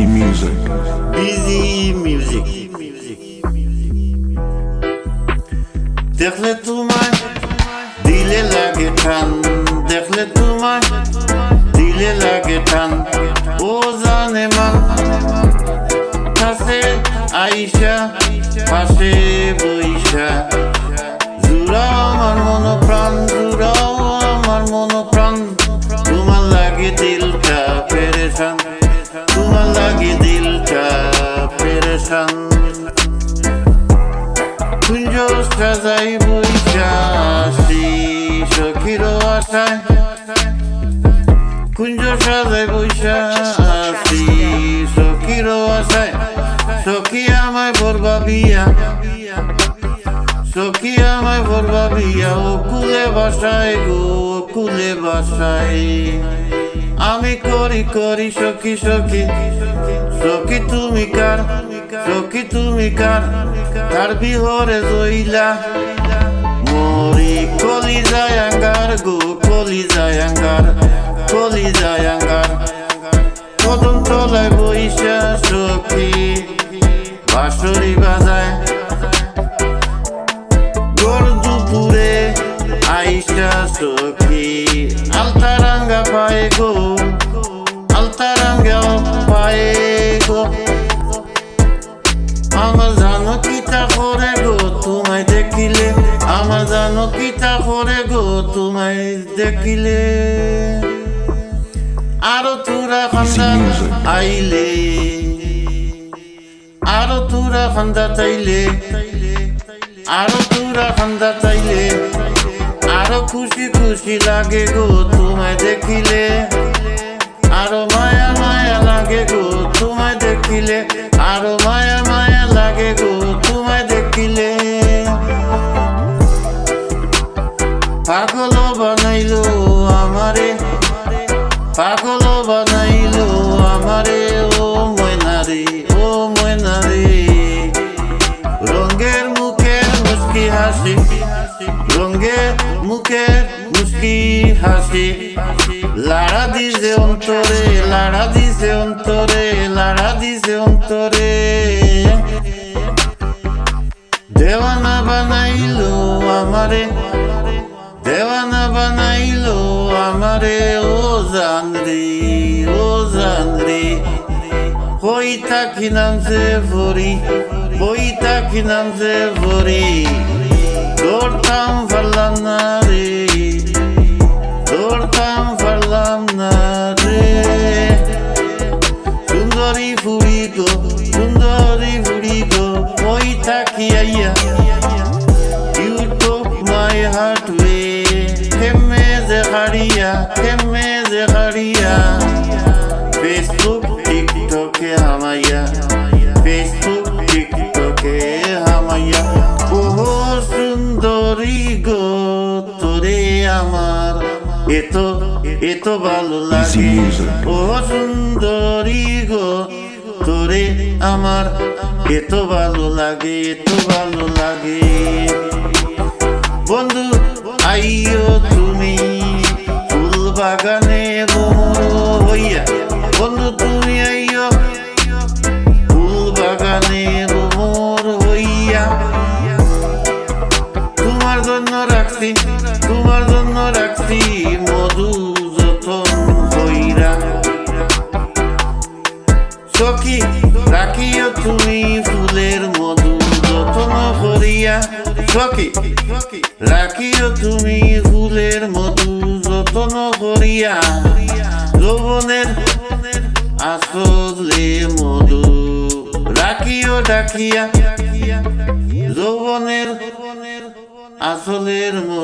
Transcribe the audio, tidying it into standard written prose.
Easy music. Easy music. দেখলে তোমায় দিলে লাগে টান, দেখলে তোমায় দিলে লাগে টান। ও জানে মান কাছে আইসা পাশে বইসা, জুড়াও আমার মনোপ্রাণ, জুড়াও আমার মনোপ্রাণ। তোমার লাগে দিলটা পেরেশান, তোমার লাগে দিলটা পেরেশান। কুঞ্জ সাজাই বইসা আসি সখীর আশায়, কুঞ্জ সাজাই বইসা আসি সখীর আশায়। সখী আমায় বরবা বিয়া, সখী আমায় বরবা বিয়া। ও কুলে বাসায় গো, কুলে বাসায়। আমি করি করি সখী সখী, সখী তুমি কার, সখী তুমি কার, কার বিহরে জইলা মরি। কলি যায় আঙ্গার গো, কলি যায় আঙ্গার, কলি যায় আঙ্গার। কদম তলায় বইসা সখী বাঁশরি বাজায়, ভোর দুপুরে আইসা সখী আলতারাঙ্গা পায়ে গো, আলতারাঙ্গা পায়ে গো। আমার জানো কিতা করে গো তোমায় দেখিলে, আমার জানো কিতা করে গো তোমায় দেখিলে। আরো তোরা খান্দা আইলে, আরো তোরা খান্দা চাইলে, আরো তোরা খান্দা চাইলে। আরো খুশি খুশি লাগে গো তোমায় দেখিলে, আরো মায়া মায়া লাগে গো তোমায় দেখিলে, আরো মায়া মায়া লাগে গো তোমায় দেখিলে। পাগল বানাইলো আমারে, পাগল বানাইলো আমারে। ও ময়নারে, ও ময়নারে। রঙের মুখের মুস্কি হাসি, রঙের মুখের মুস্কি হাসি। লাড়া দিছে অন্তরে, লাড়া দিছে অন্তরে, লাড়া দিছে অন্তরে। দেওয়ানা বানাইলো আমারে, দেওয়ানা বানাইলো আমারে। ও জান রে, ও জান রে। হই থাকি নামছে ভরি, হই থাকি নামছে ভরি। দৌড়তাম পারলাম না রে, দৌড়তাম পারলাম না রে। সুন্দরী ফুড়ি গো, সুন্দরী ফুড়ি গো। হই থাকি আইয়া you took my heart away. কেমে যে হারিয়া, কেমে যে হারিয়া। ফেসবুক টিকটকে হামাইয়া, ফেসবুক টিকটকে হামাইয়া। ওহো সুন্দরী গো তোরে আমার এত এত ভালো লাগে। ও সুন্দরী গো তোরে আমার এত ভালো লাগে, এত ভালো লাগে। বন্ধু আইও তুমি ফুল বাগানে ভ্রমর হইয়া, বন্ধু তুমি আইও ফুল বাগানে ভ্রমর হইয়া। তোমার জন্য রাখছি, তোমার জন্য রাখছি মধু যতন কইরা। সখী রাখিও তুমি ফুলের মধু যতন করিয়া। সখী রাখিও তুমি ফুলের মধু যতন করিয়া। যৌবনের আসলে মধু রাখিও ডাকিয়া, যৌবনের আসলের মধু।